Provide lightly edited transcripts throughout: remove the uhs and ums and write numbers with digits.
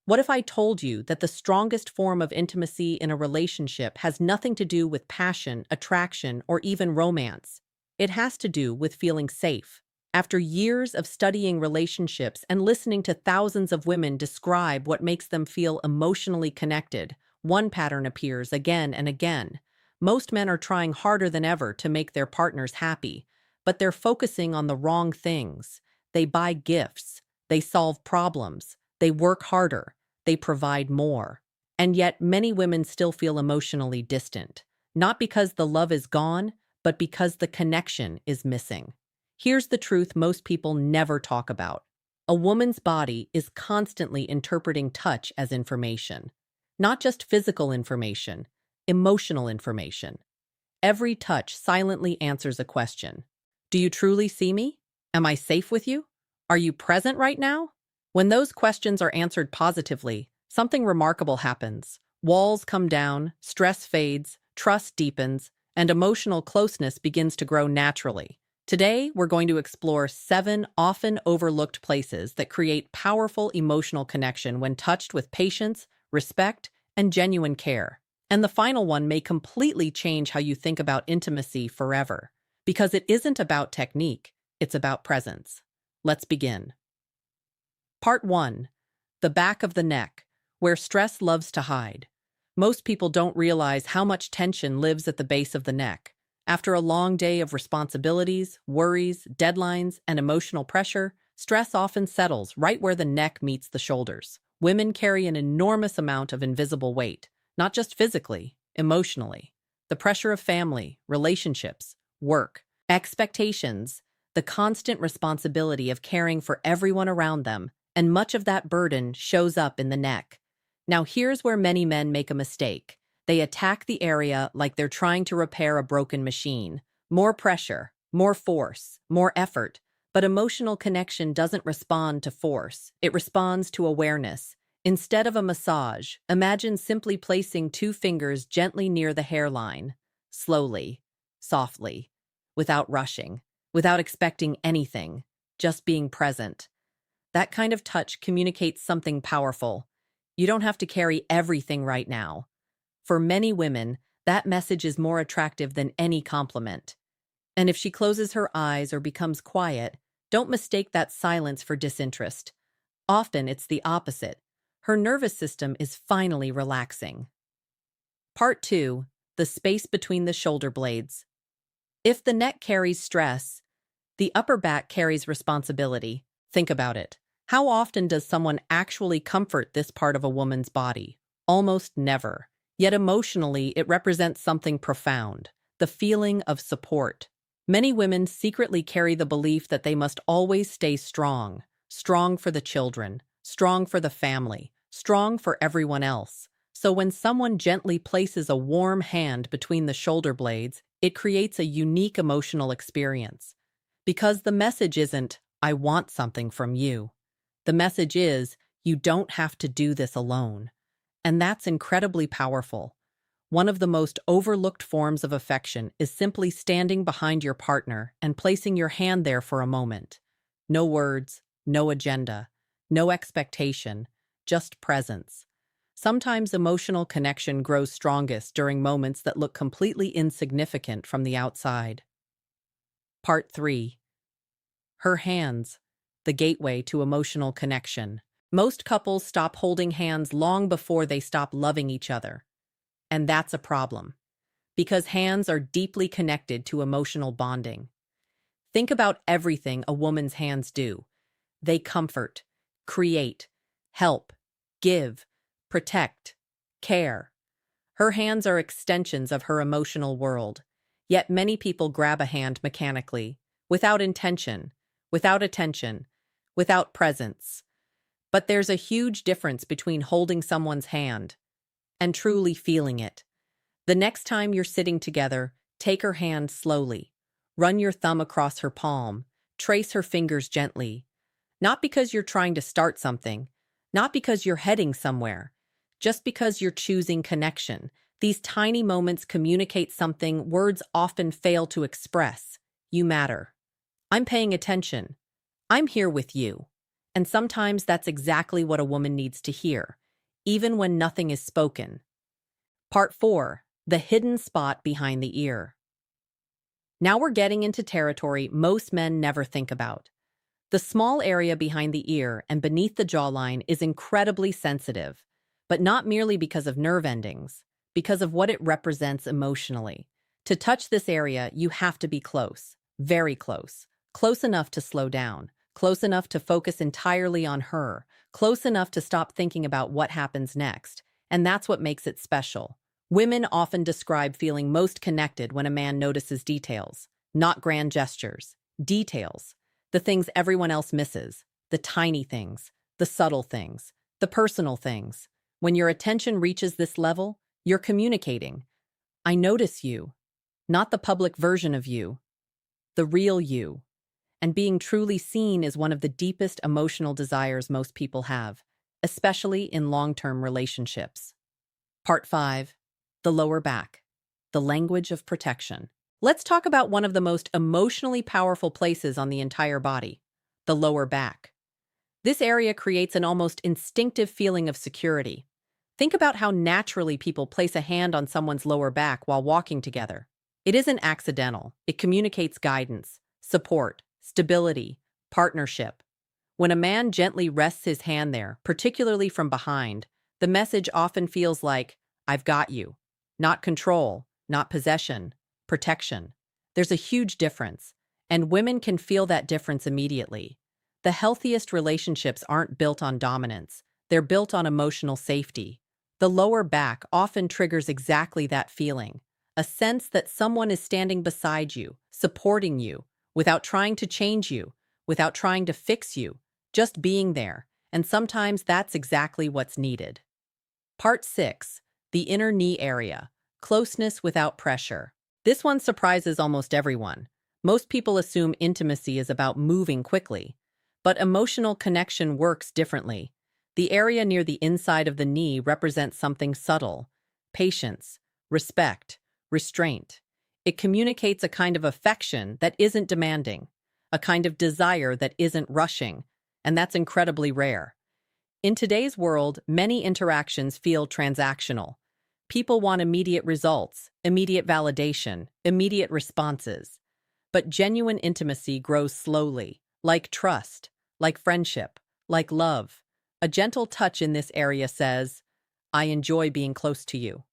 What if I told you that the strongest form of intimacy in a relationship has nothing to do with passion, attraction, or even romance? It has to do with feeling safe. After years of studying relationships and listening to thousands of women describe what makes them feel emotionally connected, one pattern appears again and again. Most men are trying harder than ever to make their partners happy, but they're focusing on the wrong things. They buy gifts, they solve problems, they work harder, they provide more. And yet, many women still feel emotionally distant, not because the love is gone, but because the connection is missing. Here's the truth most people never talk about. A woman's body is constantly interpreting touch as information, not just physical information, emotional information. Every touch silently answers a question. Do you truly see me? Am I safe with you? Are you present right now? When those questions are answered positively, something remarkable happens. Walls come down, stress fades, trust deepens, and emotional closeness begins to grow naturally. Today, we're going to explore 7 often overlooked places that create powerful emotional connection when touched with patience, respect, and genuine care. And the final one may completely change how you think about intimacy forever. Because it isn't about technique, it's about presence. Let's begin. Part 1. The back of the neck, where stress loves to hide. Most people don't realize how much tension lives at the base of the neck. After a long day of responsibilities, worries, deadlines, and emotional pressure, stress often settles right where the neck meets the shoulders. Women carry an enormous amount of invisible weight, not just physically, emotionally. The pressure of family, relationships, work, expectations, the constant responsibility of caring for everyone around them, and much of that burden shows up in the neck. Now here's where many men make a mistake. They attack the area like they're trying to repair a broken machine. More pressure, more force, more effort. But emotional connection doesn't respond to force. It responds to awareness. Instead of a massage, imagine simply placing 2 fingers gently near the hairline. Slowly, softly, without rushing, without expecting anything, just being present. That kind of touch communicates something powerful. You don't have to carry everything right now. For many women, that message is more attractive than any compliment. And if she closes her eyes or becomes quiet, don't mistake that silence for disinterest. Often it's the opposite. Her nervous system is finally relaxing. Part 2. The space between the shoulder blades. If the neck carries stress, the upper back carries responsibility. Think about it. How often does someone actually comfort this part of a woman's body? Almost never. Yet emotionally, it represents something profound, the feeling of support. Many women secretly carry the belief that they must always stay strong, strong for the children, strong for the family, strong for everyone else. So when someone gently places a warm hand between the shoulder blades, it creates a unique emotional experience. Because the message isn't, I want something from you. The message is, you don't have to do this alone. And that's incredibly powerful. One of the most overlooked forms of affection is simply standing behind your partner and placing your hand there for a moment. No words, no agenda, no expectation, just presence. Sometimes emotional connection grows strongest during moments that look completely insignificant from the outside. Part 3. Her hands, the gateway to emotional connection. Most couples stop holding hands long before they stop loving each other. And that's a problem, because hands are deeply connected to emotional bonding. Think about everything a woman's hands do. They comfort, create, help, give, protect, care. Her hands are extensions of her emotional world. Yet many people grab a hand mechanically, without intention, without attention, without presence. But there's a huge difference between holding someone's hand and truly feeling it. The next time you're sitting together, take her hand slowly. Run your thumb across her palm. Trace her fingers gently. Not because you're trying to start something, not because you're heading somewhere, just because you're choosing connection. These tiny moments communicate something words often fail to express. You matter. I'm paying attention. I'm here with you. And sometimes that's exactly what a woman needs to hear, even when nothing is spoken. Part 4. The hidden spot behind the ear. Now we're getting into territory most men never think about. The small area behind the ear and beneath the jawline is incredibly sensitive, but not merely because of nerve endings, because of what it represents emotionally. To touch this area, you have to be close, very close, close enough to slow down, close enough to focus entirely on her, close enough to stop thinking about what happens next, and that's what makes it special. Women often describe feeling most connected when a man notices details, not grand gestures, details. The things everyone else misses, the tiny things, the subtle things, the personal things. When your attention reaches this level, you're communicating. I notice you, not the public version of you, the real you. And being truly seen is one of the deepest emotional desires most people have, especially in long-term relationships. Part 5. The lower back. The language of protection. Let's talk about one of the most emotionally powerful places on the entire body, the lower back. This area creates an almost instinctive feeling of security. Think about how naturally people place a hand on someone's lower back while walking together. It isn't accidental. It communicates guidance, support, stability, partnership. When a man gently rests his hand there, particularly from behind, the message often feels like, "I've got you." Not control, not possession, protection. There's a huge difference, and women can feel that difference immediately. The healthiest relationships aren't built on dominance, they're built on emotional safety. The lower back often triggers exactly that feeling, a sense that someone is standing beside you, supporting you, without trying to change you, without trying to fix you, just being there, and sometimes that's exactly what's needed. Part 6. The inner knee area. Closeness without pressure. This one surprises almost everyone. Most people assume intimacy is about moving quickly, but emotional connection works differently. The area near the inside of the knee represents something subtle: patience, respect, restraint. It communicates a kind of affection that isn't demanding, a kind of desire that isn't rushing, and that's incredibly rare. In today's world, many interactions feel transactional. People want immediate results, immediate validation, immediate responses. But genuine intimacy grows slowly, like trust, like friendship, like love. A gentle touch in this area says, "I enjoy being close to you.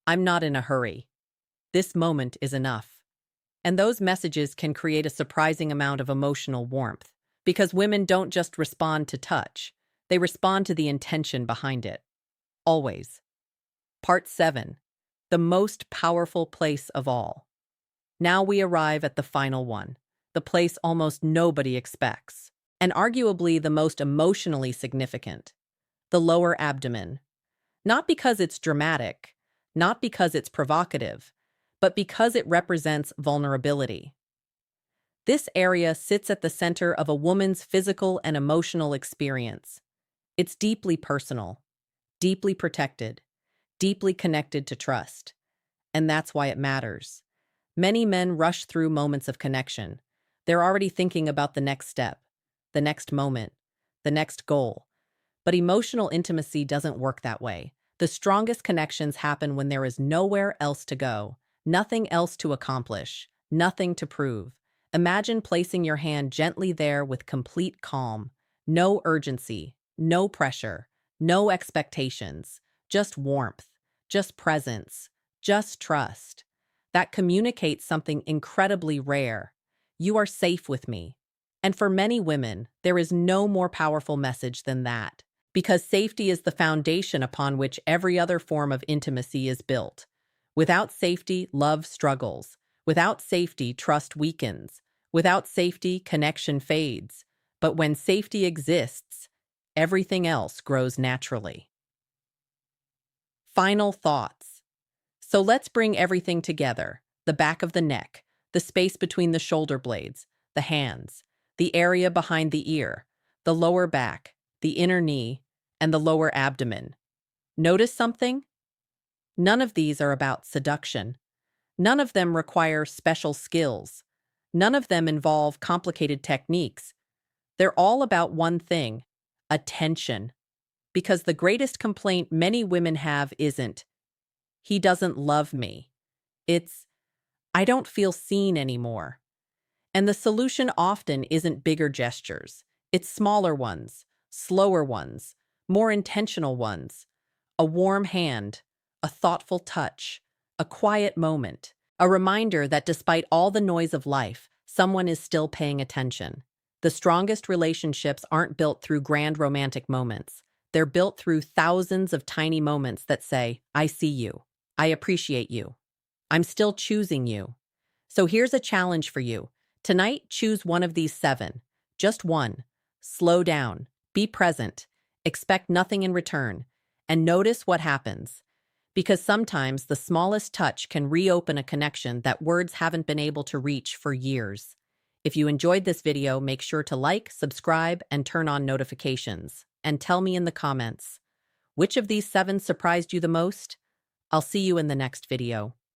I'm not in a hurry. This moment is enough." And those messages can create a surprising amount of emotional warmth, because women don't just respond to touch, they respond to the intention behind it. Always. Part 7. The most powerful place of all. Now we arrive at the final one, the place almost nobody expects, and arguably the most emotionally significant: the lower abdomen. Not because it's dramatic, not because it's provocative, but because it represents vulnerability. This area sits at the center of a woman's physical and emotional experience. It's deeply personal, deeply protected, deeply connected to trust. And that's why it matters. Many men rush through moments of connection. They're already thinking about the next step, the next moment, the next goal. But emotional intimacy doesn't work that way. The strongest connections happen when there is nowhere else to go, nothing else to accomplish, nothing to prove. Imagine placing your hand gently there with complete calm, no urgency, no pressure, no expectations, just warmth, just presence, just trust. That communicates something incredibly rare. You are safe with me. And for many women, there is no more powerful message than that, because safety is the foundation upon which every other form of intimacy is built. Without safety, love struggles. Without safety, trust weakens. Without safety, connection fades. But when safety exists, everything else grows naturally. Final thoughts. So let's bring everything together: the back of the neck, the space between the shoulder blades, the hands, the area behind the ear, the lower back, the inner knee, and the lower abdomen. Notice something? None of these are about seduction. None of them require special skills. None of them involve complicated techniques. They're all about one thing: attention. Because the greatest complaint many women have isn't, "He doesn't love me." It's, "I don't feel seen anymore." And the solution often isn't bigger gestures. It's smaller ones, slower ones, more intentional ones. A warm hand, a thoughtful touch, a quiet moment, a reminder that despite all the noise of life, someone is still paying attention. The strongest relationships aren't built through grand romantic moments. They're built through thousands of tiny moments that say, "I see you. I appreciate you. I'm still choosing you." So here's a challenge for you. Tonight, choose one of these 7. Just one. Slow down. Be present. Expect nothing in return. And notice what happens. Because sometimes the smallest touch can reopen a connection that words haven't been able to reach for years. If you enjoyed this video, make sure to like, subscribe, and turn on notifications. And tell me in the comments, which of these 7 surprised you the most? I'll see you in the next video.